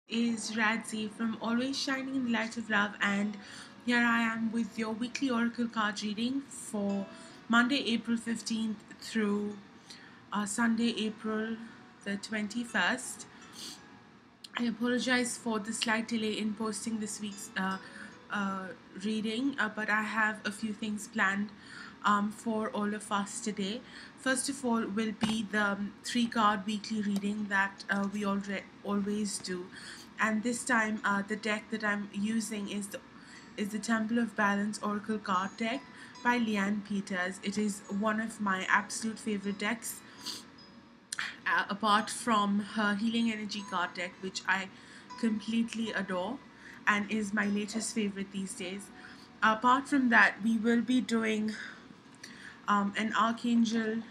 Is Radzi from Always Shining in the Light of Love, and here I am with your weekly Oracle card reading for Monday, April 15th through Sunday, April the 21st. I apologize for the slight delay in posting this week's uh, reading, but I have a few things planned for all of us today. First of all, will be the three-card weekly reading that we always do, and this time the deck that I'm using is the Temple of Balance Oracle card deck by Leanne Peters. It is one of my absolute favorite decks apart from her Healing Energy card deck, which I completely adore and is my latest favorite these days. Apart from that, we will be doing an Archangel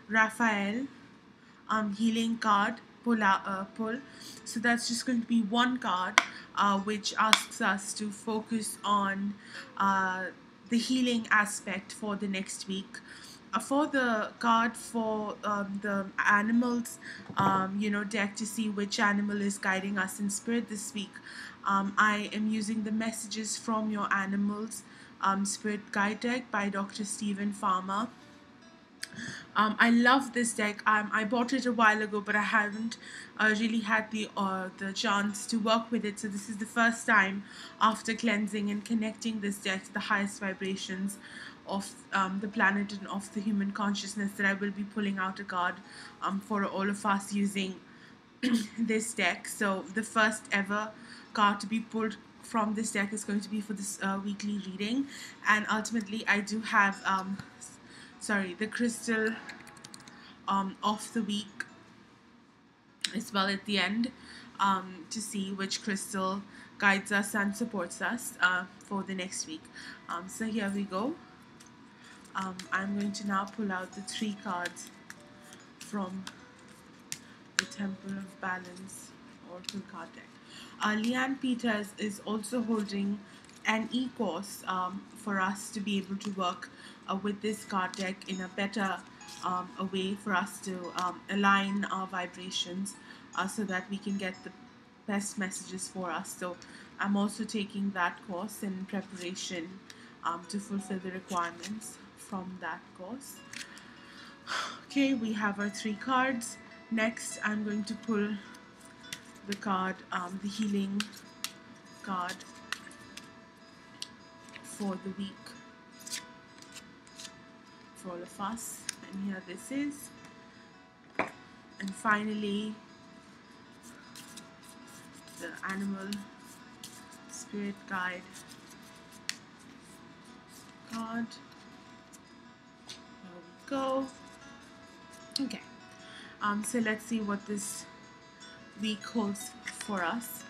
Raphael healing card pull. So that's just going to be one card which asks us to focus on the healing aspect for the next week. For the card for the animals, deck to see which animal is guiding us in spirit this week, I am using the Messages from Your Animals Spirit Guide deck by Dr. Stephen Farmer. I love this deck. I bought it a while ago, but I haven't really had the chance to work with it. So this is the first time after cleansing and connecting this deck to the highest vibrations of the planet and of the human consciousness that I will be pulling out a card for all of us using this deck. So the first ever card to be pulled from this deck is going to be for this weekly reading, and ultimately I do have the crystal of the week as well at the end, to see which crystal guides us and supports us for the next week. So here we go. I'm going to now pull out the three cards from the Temple of Balance Oracle card deck. Leanne Peters is also holding an e-course for us to be able to work with this card deck in a better a way for us to align our vibrations so that we can get the best messages for us. So I'm also taking that course in preparation to fulfill the requirements from that course. Okay, we have our three cards. Next, I'm going to pull the card, the healing card for the week for all of us. And here this is. And finally, the Animal Spirit Guide card. There we go. Okay. So let's see what this week holds for us.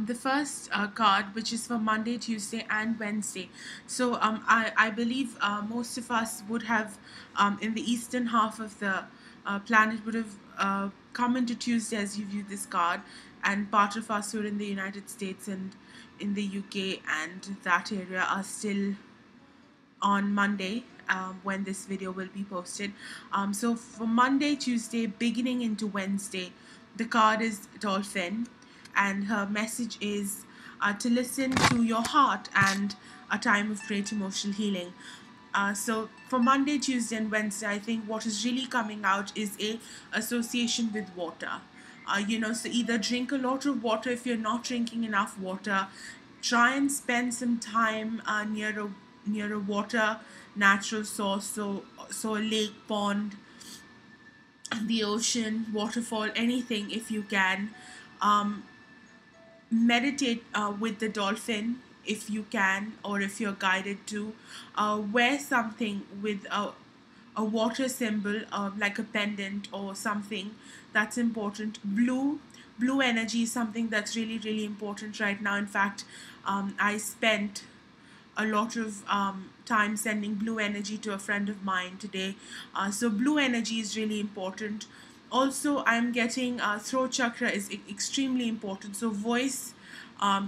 The first card, which is for Monday, Tuesday, and Wednesday. So I believe most of us would have, in the eastern half of the planet, would have come into Tuesday as you view this card, and part of us who are in the United States and in the UK and that area are still on Monday when this video will be posted. So for Monday, Tuesday, beginning into Wednesday, the card is Dolphin, and her message is to listen to your heart and a time of great emotional healing. So for Monday, Tuesday, and Wednesday, I think what is really coming out is a association with water. So either drink a lot of water if you're not drinking enough water. Try and spend some time near a water natural source, so a lake, pond, the ocean, waterfall, anything if you can. Meditate with the dolphin if you can, or if you're guided to. Wear something with a water symbol, like a pendant or something. That's important. Blue energy is something that's really, really important right now. In fact, I spent a lot of time sending blue energy to a friend of mine today. So blue energy is really important. Also, I'm getting throat chakra is extremely important. So voice,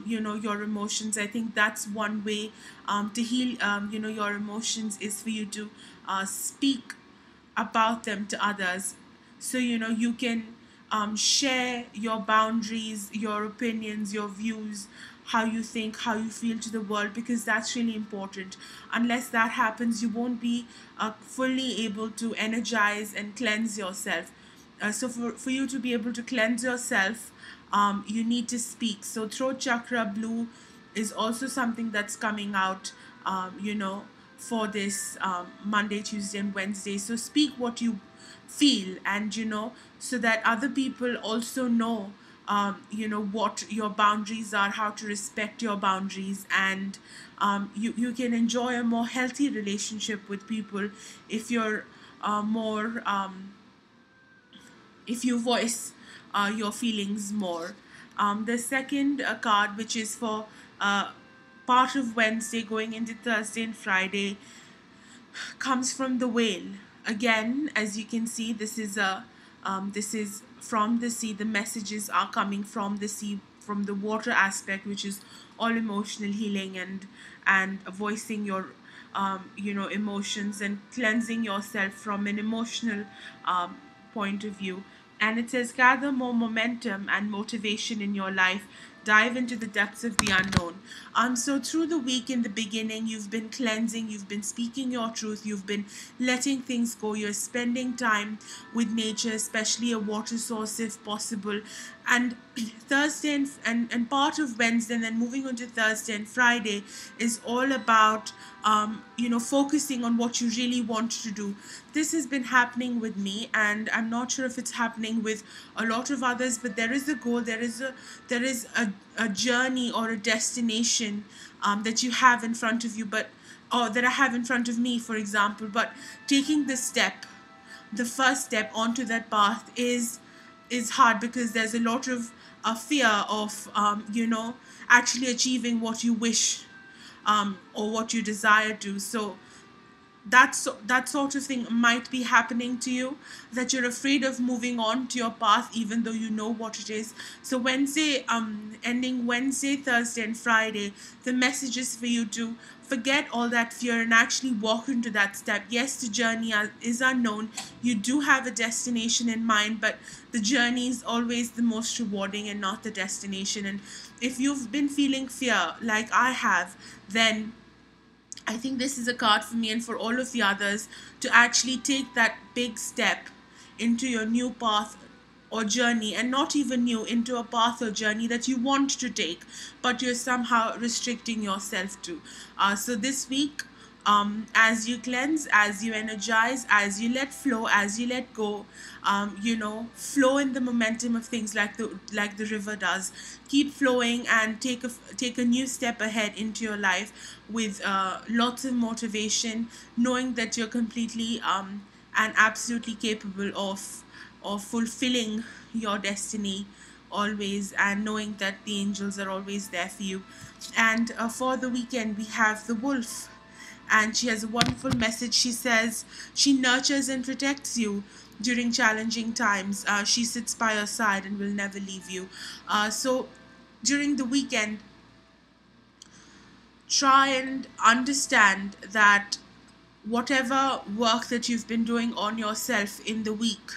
your emotions. I think that's one way to heal, your emotions, is for you to speak about them to others. so you can share your boundaries, your opinions, your views, how you think, how you feel to the world, because that's really important. Unless that happens, you won't be fully able to energize and cleanse yourself. So for you to be able to cleanse yourself, you need to speak. So throat chakra blue is also something that's coming out, for this Monday, Tuesday, and Wednesday. So speak what you feel, and so that other people also know, what your boundaries are, how to respect your boundaries, and you can enjoy a more healthy relationship with people if you're more if you voice your feelings more. The second card, which is for uh, part of Wednesday going into Thursday and Friday, comes from the whale. Again, as you can see, this is from the sea. The messages are coming from the sea, from the water aspect, which is all emotional healing and voicing your emotions and cleansing yourself from an emotional um, point of view. And it says, gather more momentum and motivation in your life. Dive into the depths of the unknown. So through the week, in the beginning, you've been cleansing, you've been speaking your truth, you've been letting things go, you're spending time with nature, especially a water source if possible. And Thursday and part of Wednesday, and then moving on to Thursday and Friday, is all about focusing on what you really want to do. This has been happening with me, and I'm not sure if it's happening with a lot of others, but there is a goal, there is a journey or a destination that you have in front of you, but or that I have in front of me, for example. But taking the first step onto that path is hard, because there's a lot of fear of actually achieving what you wish, or what you desire to. So that sort of thing might be happening to you, that you're afraid of moving on to your path even though you know what it is. So Wednesday, ending Wednesday, Thursday, and Friday, the message is for you to forget all that fear and actually walk into that step. Yes, the journey is unknown, you do have a destination in mind, but the journey is always the most rewarding and not the destination. And if you've been feeling fear like I have, then I think this is a card for me and for all of the others to actually take that big step into your new path or journey, and not even new, into a path or journey that you want to take, but you're somehow restricting yourself to. So this week, as you cleanse, as you energize, as you let flow, as you let go, flow in the momentum of things like the river does. Keep flowing and take a new step ahead into your life with lots of motivation, knowing that you're completely and absolutely capable of fulfilling your destiny always, and knowing that the angels are always there for you. And for the weekend, we have the wolf, and she has a wonderful message. She says she nurtures and protects you during challenging times. She sits by your side and will never leave you. So during the weekend, try and understand that whatever work that you've been doing on yourself in the week,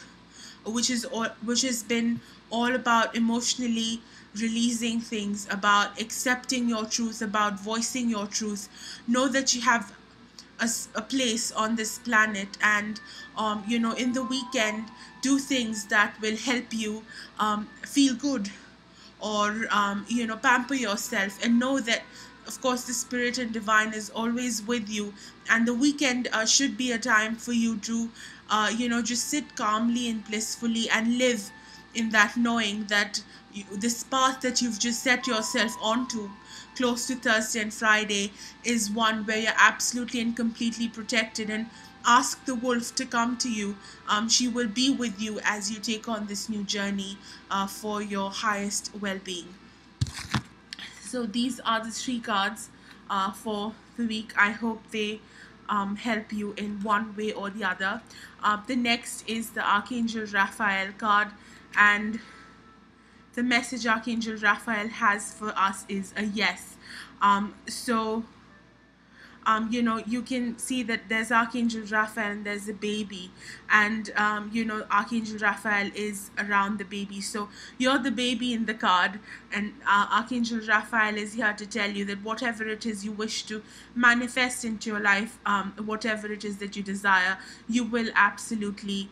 which has been all about emotionally releasing things, about accepting your truth, about voicing your truth, know that you have a place on this planet. And in the weekend, do things that will help you feel good, or pamper yourself, and know that of course the spirit and divine is always with you. And the weekend should be a time for you to just sit calmly and blissfully and live in that knowing that this path that you've just set yourself onto close to Thursday and Friday is one where you're absolutely and completely protected. And ask the wolf to come to you. She will be with you as you take on this new journey for your highest well-being. So these are the three cards for the week. I hope they help you in one way or the other. The next is the Archangel Raphael card, and the message Archangel Raphael has for us is a yes. So you can see that there's Archangel Raphael and there's a baby, and Archangel Raphael is around the baby. So you're the baby in the card, and Archangel Raphael is here to tell you that whatever it is you wish to manifest into your life, whatever it is that you desire, you will absolutely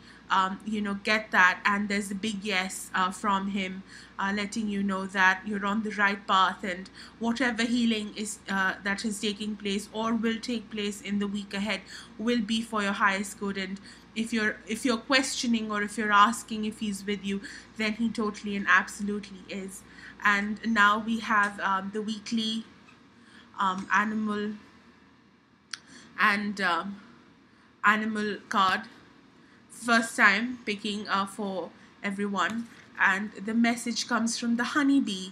get that. And there's a big yes from him, letting you know that you're on the right path, and whatever healing is that is taking place or will take place in the week ahead will be for your highest good. And if you're questioning, or if you're asking if he's with you, then he totally and absolutely is. And now we have the weekly animal and animal card, first time picking for everyone, and the message comes from the honeybee.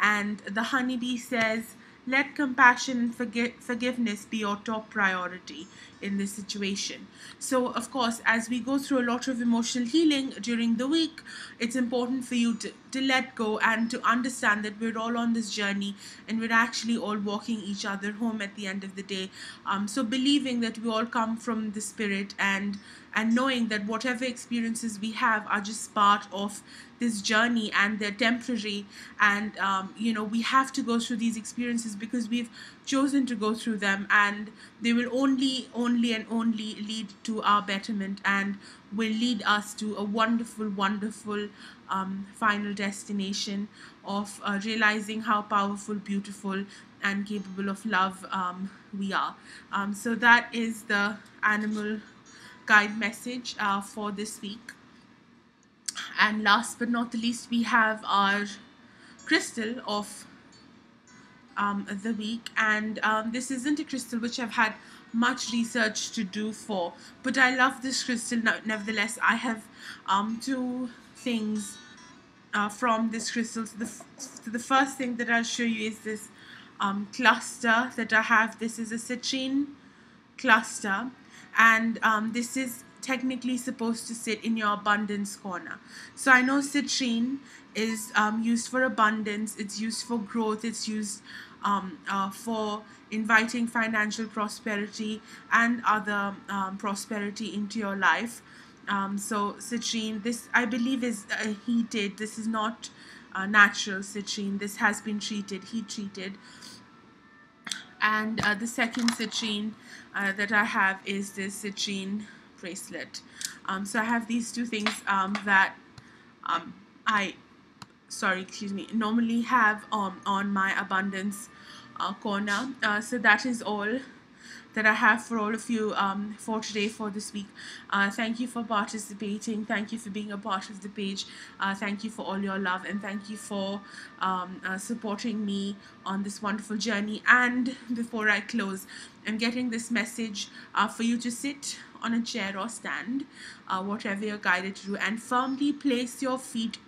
And the honeybee says, let compassion and forgiveness be your top priority in this situation. So of course, as we go through a lot of emotional healing during the week, it's important for you to let go and to understand that we're all on this journey, and we're actually all walking each other home at the end of the day. So believing that we all come from the spirit, and knowing that whatever experiences we have are just part of this journey, and they're temporary. And we have to go through these experiences because we've chosen to go through them, and they will only and only lead to our betterment, and will lead us to a wonderful final destination of realizing how powerful, beautiful, and capable of love we are. So that is the animal guide message for this week. And last but not the least, we have our crystal of the week. And this isn't a crystal which I've had much research to do for, but I love this crystal nevertheless. I have two things from this crystal. So the first thing that I'll show you is this cluster that I have. This is a citrine cluster, and this is technically supposed to sit in your abundance corner. So I know citrine is used for abundance, it's used for growth, it's used for inviting financial prosperity and other prosperity into your life. So citrine, this I believe is heated. This is not natural citrine. This has been heat treated. And the second citrine that I have is this citrine bracelet. So I have these two things that I normally have on my abundance corner. So that is all that I have for all of you for today, for this week. Thank you for participating. Thank you for being a part of the page. Thank you for all your love, and thank you for supporting me on this wonderful journey. And before I close, I'm getting this message for you to sit on a chair or stand, whatever you're guided to do, and firmly place your feet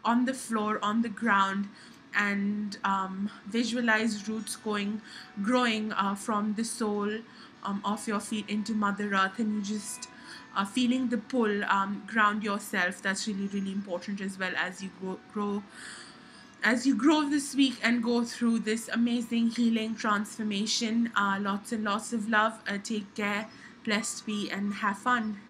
on the floor, on the ground, and visualize roots growing from the sole of your feet into Mother Earth, and you just feeling the pull. Ground yourself. That's really important as well as you grow this week and go through this amazing healing transformation. Lots and lots of love. Take care, blessed be, and have fun.